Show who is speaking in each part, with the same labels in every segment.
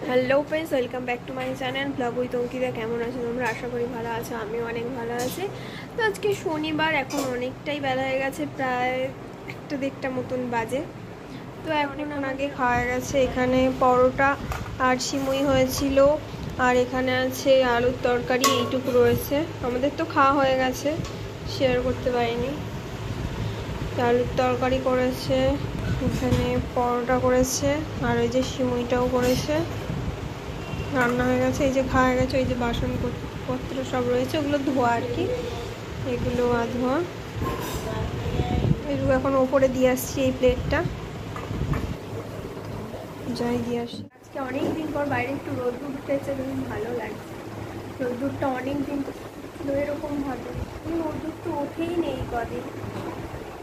Speaker 1: Hello friends, welcome back to my channel blog with Ankita. কেমন আছো তোমরা? আশা করি ভালো আছো, আমিও অনেক ভালো আছি। তো আজকে শনিবার, এখন অনেকটাই বেলা হয়ে গেছে, প্রায় 1-1:30 মতন বাজে। তো এখন আগে খাওয়া গেছে, এখানে পরোটা আর সিমুই হয়েছিল, আর এখানে আছে আলুর তরকারি, এইটুকু রয়েছে। আমাদের তো খাওয়া হয়ে গেছে, শেয়ার করতে পারিনি। আলুর তরকারি করেছে, এখানে পরোটা করেছে, আর ওই যে সিমুইটাও করেছে। রান্না হয়ে গেছে, এই যে খাওয়া গেছে। ওই যে বাসনপত্র সব রয়েছে, ওগুলো ধোয়া আর কি, এগুলো ধোয়া। এগুলো এখন ওপরে দিয়ে আসছি, এই প্লেটটা যাই দিয়ে আসি। আজকে অনেক দিন পর বাইরে একটু রোদ্দুর উঠেছে, খুব ভালো লাগছে। রোদ্দুরটা অনেক দিন তো এরকম ভালো, রোদ্দুর তো ওঠেই নেই কদিন।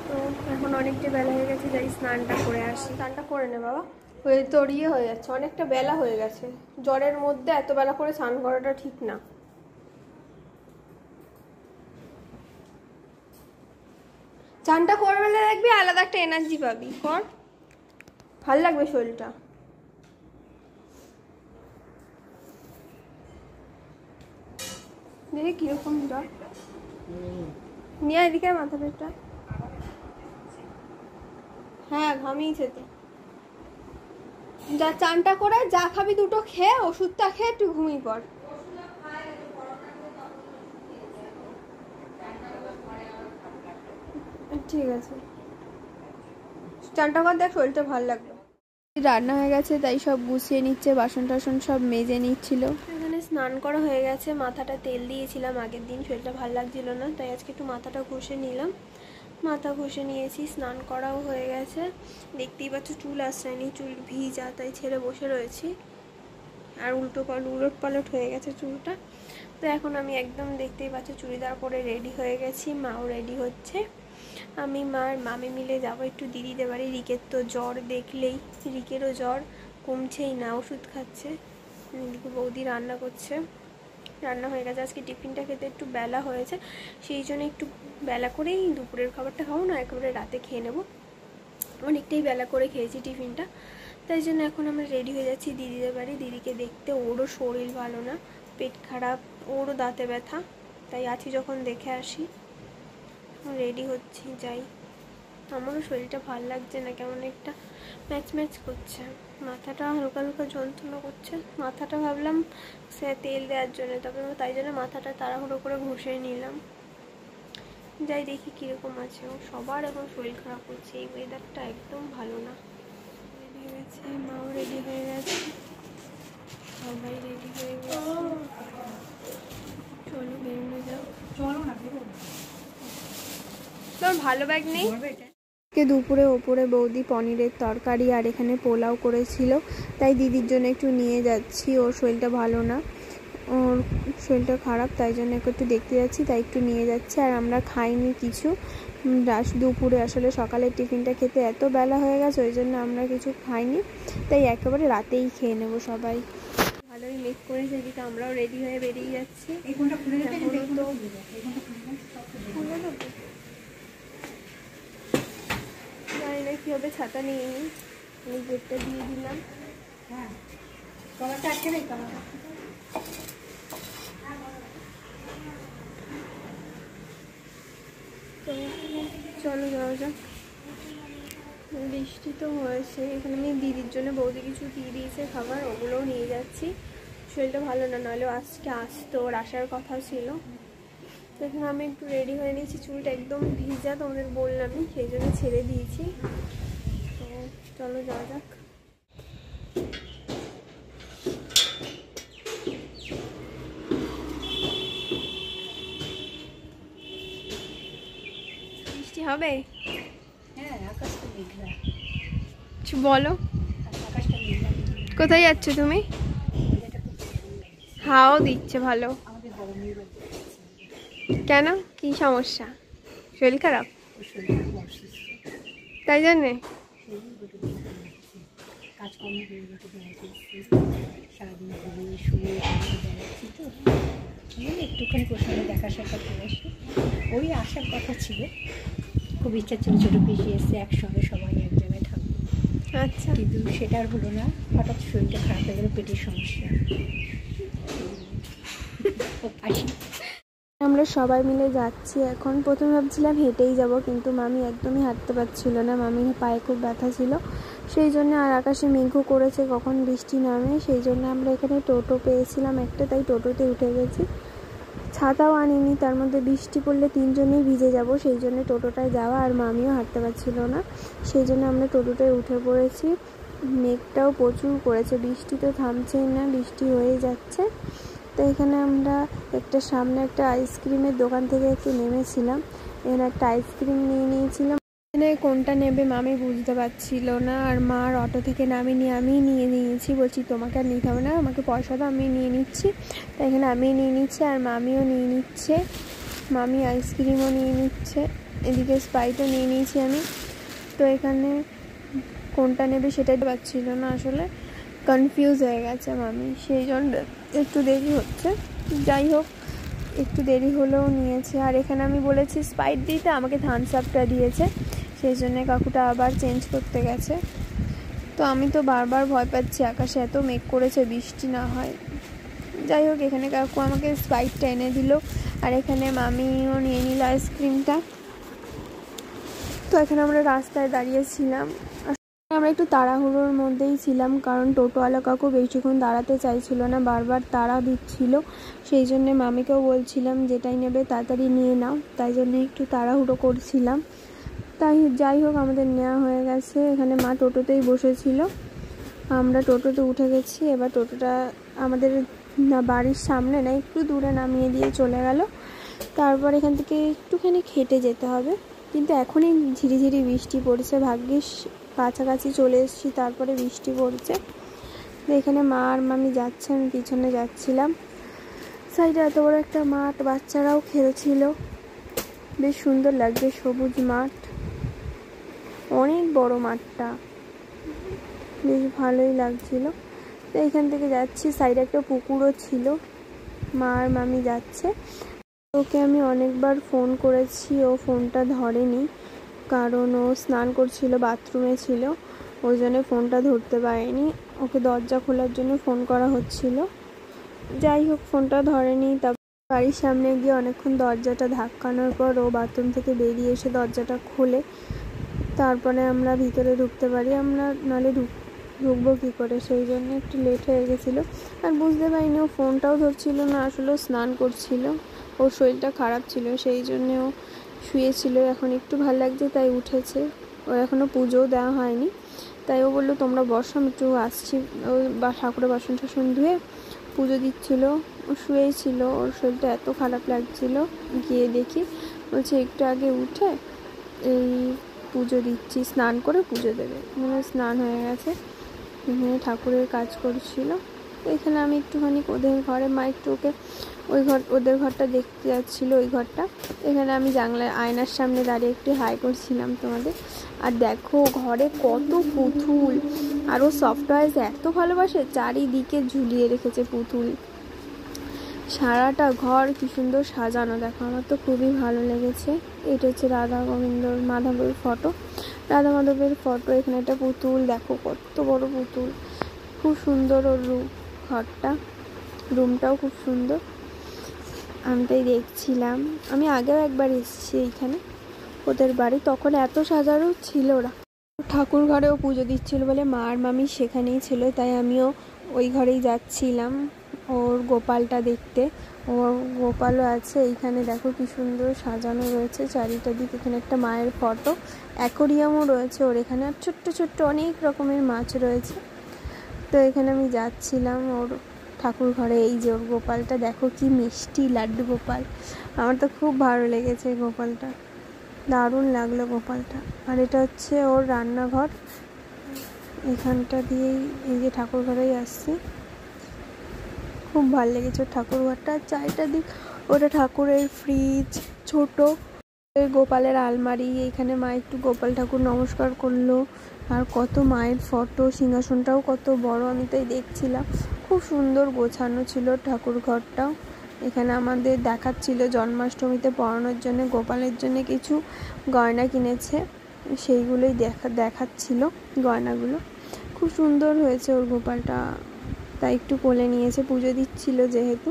Speaker 1: তো এখন অনেকটা বেলা হয়ে গেছে, যাই স্নানটা করে আসি। স্নানটা করে নে বাবা, হয়ে তোর ইয়ে হয়ে যাচ্ছে, অনেকটা বেলা হয়ে গেছে। জ্বরের মধ্যে এত বেলা করে স্নান করাটা ঠিক না। স্নানটা করবে, দেখবি আলাদা একটা এনার্জি পাবি, কর, ভাল লাগবে শরীরটা। দেখি কিরকম জ্বর নিয়ে এদিকে মাথাটা। হ্যাঁ, ঘামিয়েছে তো। যা চানটা করে যা খাবি দুটো খেয়ে, ওষুধটা খেয়ে একটু ঘুমিয়ে পড়। ঠিক আছে, চানটা কর, দেখ শরীরটা ভালো লাগবে। রান্না হয়ে গেছে, তাই সব গুছিয়ে নিচ্ছে, বাসন টাসন সব মেজে নিচ্ছিল। এখানে স্নান করা হয়ে গেছে, মাথাটা তেল দিয়েছিলাম আগের দিন, শরীরটা ভালো লাগছিল না, তাই আজকে একটু মাথাটা ঘষে নিলাম। মাথা ঘষে নিয়েছি, স্নান করাও হয়ে গেছে। দেখতেই পাচ্ছ চুল আসেনি, চুল ভিজা, তাই ছেড়ে বসে রয়েছি। আর উলট পালট হয়ে গেছে চুলটা। তো এখন আমি একদম দেখতেই পাচ্ছ চুড়িদার পরে রেডি হয়ে গেছি, মাও রেডি হচ্ছে। আমি মামি মিলে যাবো একটু দিদিদের বাড়ি। রিকের তো জ্বর, দেখলেই রিকেরও জ্বর কমছেই না, ওষুধ খাচ্ছে। এদিকে বৌদি রান্না করছে, রান্না হয়ে গেছে। আজকে টিফিনটা খেতে একটু বেলা হয়েছে, সেই জন্য একটু বেলা করেই দুপুরের খাবারটা খাবো না, একেবারে রাতে খেয়ে নেবো। অনেকটাই বেলা করে খেয়েছি টিফিনটা, তাই জন্য এখন আমরা রেডি হয়ে যাচ্ছি দিদিদের বাড়ি। দিদিকে দেখতে, ওরও শরীর ভালো না, পেট খারাপ, ওরও দাঁতে ব্যথা, তাই আছি যখন দেখে আসি। রেডি হচ্ছি, যাই। আমারও শরীরটা ভালো লাগছে না, কেমন একটা ম্যাচ করছে, মাথাটা হালকা হালকা যন্ত্রণা করছে। মাথাটা ভাবলাম সে তেল দেওয়ার জন্য, তবে তাই জন্য মাথাটা তাড়াহুড়ো করে ঘষে নিলাম। যাই দেখি কীরকম আছে। ও সবার এখন শরীর খারাপ হচ্ছে, এই ওয়েদারটা একদম ভালো না। রেডি হয়ে গেছে, মাও রেডি হয়ে গেছে, সবাই রেডি হয়ে গেছে। চলো বেরোনো যাও। চলো না, তোর ভালো ব্যাগ নেই? দুপুরে ওপরে বৌদি পনিরের তরকারি আর এখানে পোলাও করেছিল, তাই দিদির জন্য একটু নিয়ে যাচ্ছি। ওর শরীরটা ভালো না, ওর শরীরটা খারাপ, তাই জন্য একটু দেখতে যাচ্ছি, তাই একটু নিয়ে যাচ্ছি। আর আমরা খাইনি কিছু দুপুরে, আসলে সকালের টিফিনটা খেতে এত বেলা হয়ে গেছে, ওই জন্য আমরা কিছু খাইনি, তাই একেবারে রাতেই খেয়ে নেব সবাই। ভালোই মেক করেছে, এদিকে আমরাও রেডি হয়ে বেরিয়ে যাচ্ছি। জানি না কি হবে, ছাতা নিয়ে নিই, আমি গেটটা দিয়ে দিলাম। হ্যাঁ, কলাটা আটকে নেই, কলাটা। তো চলো যাওয়া যাক। বৃষ্টি তো হয়েছে, এখানে আমি দিদির জন্য বৌদি কিছু দিয়ে দিয়েছে খাবার, ওগুলোও নিয়ে যাচ্ছি। শরীরটা ভালো না, নাহলেও আজকে আসতো, ওর আসার কথা ছিল। তো এখানে আমি একটু রেডি হয়ে নিয়েছি, চুলটা একদম ভিজা, তোমাদের বললামই, সেই জন্য ছেড়ে দিয়েছি। তো চলো যাওয়া যাক। বৃষ্টি হবে? হ্যাঁ, আকাশটা মেঘলা। কিছু বলো, কোথায় যাচ্ছ তুমি? হাওয়াও দিচ্ছে ভালো। কেন, কি সমস্যা? শরীর খারাপ, তাই জন্যে?
Speaker 2: একটুখানি প্রসঙ্গে দেখা সাক্ষাৎ করে আসি। ওই আসার কথা ছিল, খুব ইচ্ছা ছিল ছোটো পিসি এসে একসঙ্গে সবাই এক জায়গায় থাকবো,
Speaker 1: আচ্ছা,
Speaker 2: কিন্তু সেটা আর হলো না। হঠাৎ শরীরটা খারাপ হয়ে গেল, পেটের সমস্যা। আসি।
Speaker 1: আমরা সবাই মিলে যাচ্ছি এখন। প্রথমে ভাবছিলাম হেঁটেই যাব, কিন্তু মামি একদমই হাঁটতে পারছিল না, মামির পায়ে খুব ব্যথা ছিল। সেই জন্য, আর আকাশে মেঘও করেছে, কখন বৃষ্টি নামে, সেই জন্য আমরা এখানে টোটো পেয়েছিলাম একটা, তাই টোটোতে উঠে গেছি। ছাতাও আনিনি, তার মধ্যে বৃষ্টি পড়লে তিনজনেই ভিজে যাব, সেই জন্য টোটোটায় যাওয়া, আর মামিও হাঁটতে পারছিল না, সেই জন্য আমরা টোটোটায় উঠে পড়েছি। মেঘটাও প্রচুর করেছে, বৃষ্টি তো থামছেই না, বৃষ্টি হয়েই যাচ্ছে। তো এখানে আমরা সামনে একটা আইসক্রিমের দোকান থেকে একটু নেমেছিলাম, এখানে একটা আইসক্রিম নিয়ে নিয়েছিলাম। এখানে কোনটা নেবে মামি বুঝতে পারছিল না, আর মার অটো থেকে নামিয়ে আমি নিয়ে নিয়েছি, বলছি তোমাকে আর নিতে হবে না, আমাকে পয়সা দাও, আমি নিয়ে নিচ্ছি। তাই এখানে আমি নিয়ে নিচ্ছি, আর মামিও নিয়ে নিচ্ছে, মামি আইসক্রিমও নিয়ে নিচ্ছে, এদিকে স্প্রাইটও নিয়ে নিয়েছি আমি। তো এখানে কোনটা নেবে সেটাই পাচ্ছিল না, আসলে কনফিউজ হয়ে গেছে মামি, সেই জন্য একটু দেরি হচ্ছে। যাই হোক, একটু দেরি হলেও নিয়েছে। আর এখানে আমি বলেছি স্প্রাইট দিতে, আমাকে থামস আপটা দিয়েছে, সেই জন্যে কাকুটা আবার চেঞ্জ করতে গেছে। তো আমি তো বারবার ভয় পাচ্ছি, আকাশে এত মেঘ করেছে, বৃষ্টি না হয়। যাই হোক, এখানে কাকু আমাকে স্প্রাইটটা এনে দিল, আর এখানে মামিও নিয়ে নিল আইসক্রিমটা। তো এখানে আমরা রাস্তায় দাঁড়িয়েছিলাম, আমরা একটু তাড়াহুড়োর মধ্যেই ছিলাম, কারণ টোটোওয়ালা কাকু বেশিক্ষণ দাঁড়াতে চাইছিল না, বারবার তাড়া দিচ্ছিল, সেই জন্যে মামিকেও বলছিলাম যেটাই নেবে তাড়াতাড়ি নিয়ে নাও, তাই জন্য একটু তাড়াহুড়ো করছিলাম। তাই যাই হোক, আমাদের নেওয়া হয়ে গেছে। এখানে মা টোটোতেই বসেছিল, আমরা টোটোতে উঠে গেছি। এবার টোটোটা আমাদের বাড়ির সামনে না, একটু দূরে নামিয়ে দিয়ে চলে গেল। তারপর এখান থেকে একটুখানি হেঁটে যেতে হবে, কিন্তু এখনই ঝিরিঝিরি বৃষ্টি পড়ছে, ভাগ্যিস কাছাকাছি চলে এসেছি, তারপরে বৃষ্টি পড়ছে। এখানে মা আর মামি যাচ্ছে, আমি পিছনে যাচ্ছিলাম। সাইডে এত বড় একটা মাঠ, বাচ্চারাও খেলছিল, বেশ সুন্দর লাগছে, সবুজ মাঠ, অনেক বড় মাঠটা, বেশ ভালোই লাগছিল। তো এখান থেকে যাচ্ছি, সাইডে একটা পুকুরও ছিল, মা আর মামি যাচ্ছে। ওকে আমি অনেকবার ফোন করেছি, ও ফোনটা ধরেনি, কারণ ও স্নান করছিল, বাথরুমে ছিল, ওই জন্য ফোনটা ধরতে পারেনি। ওকে দরজা খোলার জন্য ফোন করা হচ্ছিল, যাই হোক ফোনটা ধরেনি। তারপর বাড়ির সামনে গিয়ে অনেকক্ষণ দরজাটা ধাক্কানোর পর ও বাথরুম থেকে বেরিয়ে এসে দরজাটা খোলে, তারপরে আমরা ভিতরে ঢুকতে পারি, আমরা নাহলে ঢুকবো কী করে, সেই জন্য একটু লেট হয়ে গেছিলো। আর বুঝতে পারিনি, ও ফোনটাও ধরছিল না, আসলে স্নান করছিল, ওর শরীরটা খারাপ ছিল, সেই জন্যে ও শুয়েছিল, এখন একটু ভালো লাগছে তাই উঠেছে। ওর এখনও পুজোও দেওয়া হয়নি, তাই ও বললো তোমরা বসো, আমি একটু আসছি। ও ঠাকুরের বাসন টাসন ধুয়ে পুজো দিচ্ছিল, ও শুয়েই ছিল, ওর শরীরটা এত খারাপ লাগছিল। গিয়ে দেখি বলছে একটু আগে উঠে এই পুজো দিচ্ছি, স্নান করে পুজো দেবে, মানে স্নান হয়ে গেছে, এখানে ঠাকুরের কাজ করছিল। এখানে আমি একটুখানি ওদের ঘরে, মা একটু ওকে ওদের ঘরটা দেখতে যাচ্ছিলো, ওই ঘরটা। এখানে আমি জানলার আয়নার সামনে দাঁড়িয়ে একটু হাই করছিলাম তোমাদের। আর দেখো ঘরে কত পুতুল, আর ও সফটওয়্যার এত ভালোবাসে, চারিদিকে ঝুলিয়ে রেখেছে পুতুল, সারাটা ঘর কি সুন্দর সাজানো, দেখো আমার তো খুবই ভালো লেগেছে। এটা হচ্ছে রাধা মাধবের ফটো, রাধা মাধবের ফটো। এখানে একটা পুতুল, দেখো কত বড় পুতুল, খুব সুন্দর ওর ঘরটা, রুমটাও খুব সুন্দর। আমি তাই দেখছিলাম, আমি আগেও একবার এসেছি এইখানে ওদের বাড়ি, তখন এত সাজানো ছিল ওরা। ঠাকুর ঘরেও পুজো দিচ্ছিল বলে মা আর মামি সেখানেই ছিল, তাই আমিও ওই ঘরেই যাচ্ছিলাম ওর গোপালটা দেখতে। ওর গোপালও আছে এইখানে, দেখো কি সুন্দর সাজানো রয়েছে চারিটা দিক। এখানে একটা মায়ের ফটো, অ্যাকোরিয়ামও রয়েছে ওর এখানে, আর ছোট্ট ছোট্ট অনেক রকমের মাছ রয়েছে। তো এখানে আমি যাচ্ছিলাম ওর ঠাকুর ঘরে। এই যে ওর গোপালটা দেখো কি মিষ্টি, লাড্ডু গোপাল, আমার তো খুব ভালো লেগেছে গোপালটা, দারুণ লাগলো গোপালটা। আর এটা হচ্ছে ওর রান্নাঘর, এখানটা দিয়েই এই যে ঠাকুর ঘরেই আসছি, খুব ভালো লেগেছে ওর ঠাকুর ঘরটা। চারিটা দিক ওটা ঠাকুরের ফ্রিজ, ছোট গোপালের আলমারি, এখানে মা একটু গোপাল ঠাকুর নমস্কার করলো, আর কত মায়ের ফটো, সিংহাসনটাও কত বড়, আমি তাই দেখছিলাম, খুব সুন্দর গোছানো ছিল ঠাকুর ঘরটাও। এখানে আমাদের দেখাচ্ছিল জন্মাষ্টমীতে পরানোর জন্য গোপালের জন্য কিছু গয়না কিনেছে, সেইগুলোই দেখাচ্ছিল গয়নাগুলো। খুব সুন্দর হয়েছে ওর গোপালটা, তাই একটু কোলে নিয়েছে, পুজো দিচ্ছিল যেহেতু।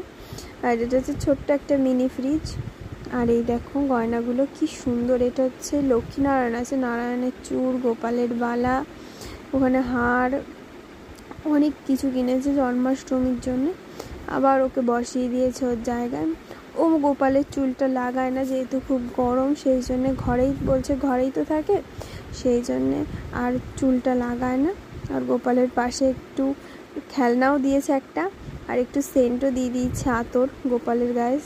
Speaker 1: আর এটা হচ্ছে ছোট্ট একটা মিনি ফ্রিজ। আর এই দেখো গয়নাগুলো কি সুন্দর। এটা হচ্ছে লক্ষ্মীনারায়ণ আছে, নারায়ণের চূড়, গোপালের বালা, ওখানে হার, অনেক কিছু কিনেছে জন্মাষ্টমীর জন্য। আবার ওকে বসিয়ে দিয়েছে ওর জায়গায়। ও গোপালের চুলটা লাগায় না, যেহেতু খুব গরম, সেই জন্যে ঘরেই বলছে, ঘরেই তো থাকে, সেই জন্যে আর চুলটা লাগায় না। আর গোপালের পাশে একটু খেলনাও দিয়েছে একটা, আর একটু সেন্টও দিয়ে দিয়েছে আতর গোপালের গায়ে।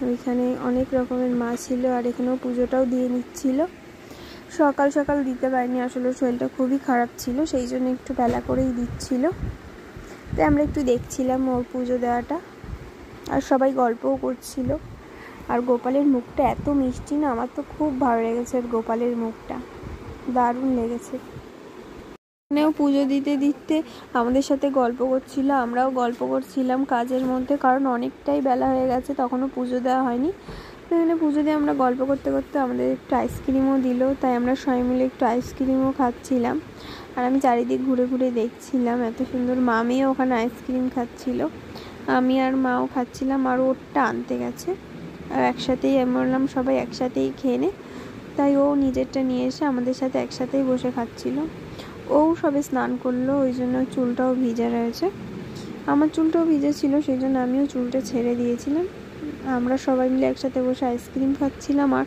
Speaker 1: ওইখানে অনেক রকমের মা ছিল, আর এখানেও পুজোটাও দিয়ে নিচ্ছিল। সকাল সকাল দিতে পারিনি, আসলে শরীরটা খুবই খারাপ ছিল, সেই জন্য একটু বেলা করেই দিচ্ছিল। তাই আমরা একটু দেখছিলাম ওর পুজো দেওয়াটা, আর সবাই গল্পও করছিল। আর গোপালের মুখটা এত মিষ্টি না, আমার তো খুব ভালো লেগেছে আর গোপালের মুখটা দারুণ লেগেছে। এখানেও পুজো দিতে দিতে আমাদের সাথে গল্প করছিল, আমরাও গল্প করছিলাম কাজের মধ্যে, কারণ অনেকটাই বেলা হয়ে গেছে, তখনও পুজো দেওয়া হয়নি। এখানে পুজো দিয়ে আমরা গল্প করতে করতে আমাদের একটু আইসক্রিমও দিল, তাই আমরা সবাই মিলে একটু আইসক্রিমও খাচ্ছিলাম। আর আমি চারিদিক ঘুরে ঘুরে দেখছিলাম, এত সুন্দর। মামিও ওখানে আইসক্রিম খাচ্ছিল, আমি আর মাও খাচ্ছিলাম, আর ওরটা আনতে গেছে। আর একসাথেই আমি বললাম সবাই একসাথেই খেয়ে নে, তাই ও নিজেরটা নিয়ে এসে আমাদের সাথে একসাথেই বসে খাচ্ছিল। ও সবে স্নান করলো, ওই জন্য চুলটাও ভিজে রয়েছে। আমার চুলটাও ভিজে ছিল, সেই জন্য আমিও চুলটা ছেড়ে দিয়েছিলাম। আমরা সবাই মিলে একসাথে বসে আইসক্রিম খাচ্ছিলাম আর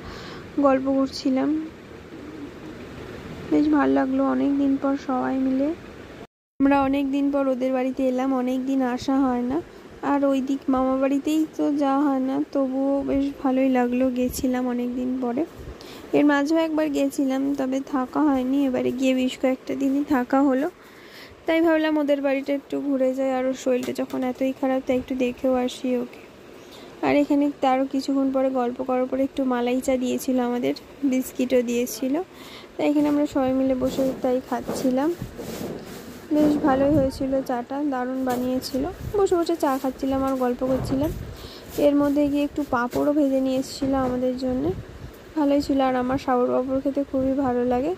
Speaker 1: গল্প করছিলাম, বেশ ভালো লাগলো। অনেক দিন পর সবাই মিলে, আমরা অনেক দিন পর ওদের বাড়িতে এলাম, অনেক দিন আসা হয় না। আর ওই দিক মামা বাড়িতেই তো যাওয়া হয় না, তবুও বেশ ভালোই লাগলো, গেছিলাম অনেক দিন পরে। এর মাঝেও একবার গেছিলাম, তবে থাকা হয়নি। এবারে গিয়ে বেশ কয়েকটা দিনই থাকা হলো, তাই ভাবলাম ওদের বাড়িটা একটু ঘুরে যাই। আর ওর শরীরটা যখন এতই খারাপ, তাই একটু দেখেও আসি ওকে। আর এখানে তারও কিছুক্ষণ পরে গল্প করার পরে একটু মালাই চা দিয়েছিল আমাদের, বিস্কিটও দিয়েছিল। তাই এখানে আমরা সবাই মিলে বসে তাই খাচ্ছিলাম। বেশ ভালোই হয়েছিল চাটা, দারুণ বানিয়েছিল। বসে বসে চা খাচ্ছিলাম আর গল্প করছিলাম। এর মধ্যে গিয়ে একটু পাঁপড়ও ভেজে নিয়ে এসেছিল আমাদের জন্যে, ভালোই ছিল। আর আমার সাবুর পাঁপড় খেতে খুবই ভালো লাগে,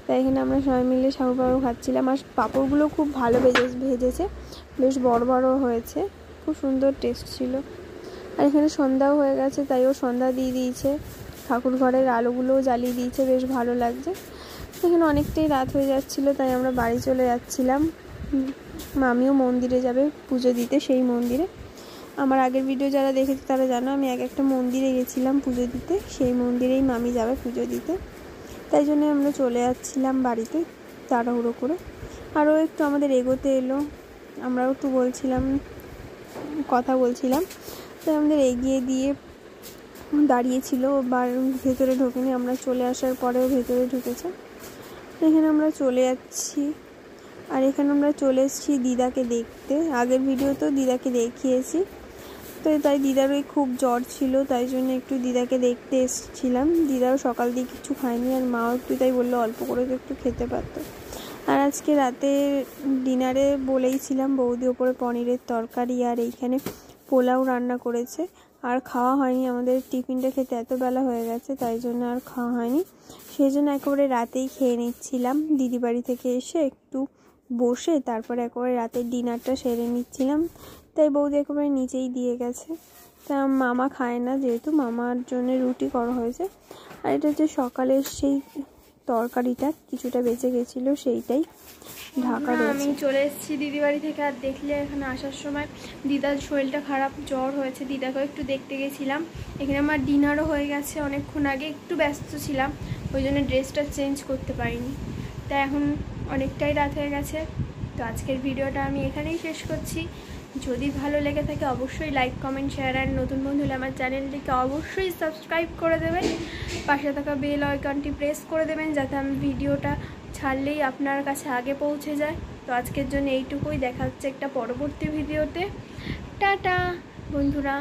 Speaker 1: তাই এখানে আমরা সবাই মিলে সাবুর পাঁপড় খাচ্ছিলাম। আর পাঁপড়গুলো খুব ভালো ভেজেছে, বেশ বড় বড় হয়েছে, খুব সুন্দর টেস্ট ছিল। আর এখানে সন্ধ্যাও হয়ে গেছে, তাই ও সন্ধ্যা দিয়ে দিয়েছে, ঠাকুর ঘরের আলোগুলোও জ্বালিয়ে দিয়েছে, বেশ ভালো লাগছে। এখানে অনেকটাই রাত হয়ে যাচ্ছিলো, তাই আমরা বাড়ি চলে যাচ্ছিলাম। মামিও মন্দিরে যাবে পুজো দিতে, সেই মন্দিরে। আমার আগের ভিডিও যারা দেখেছে তারা জানো, আমি একটা মন্দিরে গেছিলাম পুজো দিতে, সেই মন্দিরেই মামি যাবে পুজো দিতে। তাই জন্য আমরা চলে যাচ্ছিলাম বাড়িতে তাড়াহুড়ো করে। আরও একটু আমাদের এগোতে এলো, আমরাও একটু কথা বলছিলাম, তাই আমাদের এগিয়ে দিয়ে দাঁড়িয়েছিল। ভেতরে ঢোকেনি, আমরা চলে আসার পরেও ভেতরে ঢুকেছে। এখানে আমরা চলে যাচ্ছি। আর এখানে আমরা চলে এসেছি দিদাকে দেখতে। আগের ভিডিওতেও দিদাকে দেখিয়েছি, তো তাই দিদারও খুব জ্বর ছিল, তাই জন্য একটু দিদাকে দেখতে এসেছিলাম। দিদাও সকাল দিয়ে কিছু খায়নি, আর মাও একটু তাই বললো অল্প করে তো একটু খেতে পারতো। আর আজকে রাতে ডিনারে বলেইছিলাম বৌদি ওপরে পনিরের তরকারি আর এইখানে পোলাও রান্না করেছে। আর খাওয়া হয়নি, আমাদের টিফিনটা খেতে এত বেলা হয়ে গেছে, তাই জন্য আর খাওয়া হয়নি। সেই জন্য একেবারে রাতেই খেয়ে নিচ্ছিলাম। দিদি বাড়ি থেকে এসে একটু বসে তারপরে একেবারে রাতের ডিনারটা সেরে নিচ্ছিলাম। তাই বৌদি একেবারে নিচেই দিয়ে গেছে। তা মামা খায় না, যেহেতু মামার জন্য রুটি করা হয়েছে। আর এটা হচ্ছে সকালের সেই তরকারিটা কিছুটা বেঁচে গেছিলো, সেইটাই ঢাকা রয়েছে। আমি চলে এসেছি দিদি বাড়ি থেকে। আর দেখলে এখানে আসার সময় দিদার শরীরটা খারাপ, জ্বর হয়েছে, দিদাকেও একটু দেখতে গেছিলাম। এখানে আমার ডিনারও হয়ে গেছে অনেকক্ষণ আগে, একটু ব্যস্ত ছিলাম, ওই জন্য ড্রেসটা চেঞ্জ করতে পারিনি। তাই এখন অনেকটাই রাত হয়ে গেছে। তো আজকের ভিডিওটা আমি এখানেই শেষ করছি। যদি ভালো লেগে থাকে অবশ্যই লাইক, কমেন্ট, শেয়ার। আর নতুন বন্ধু হলে আমার চ্যানেলটিকে অবশ্যই সাবস্ক্রাইব করে দেবেন, পাশে থাকা বেল আইকনটি প্রেস করে দেবেন, যাতে আমি ভিডিওটা ছাড়লেই আপনার কাছে আগে পৌঁছে যায়। তো আজকের জন্য এইটুকুই, দেখা হচ্ছে একটা পরবর্তী ভিডিওতে। টাটা বন্ধুরা।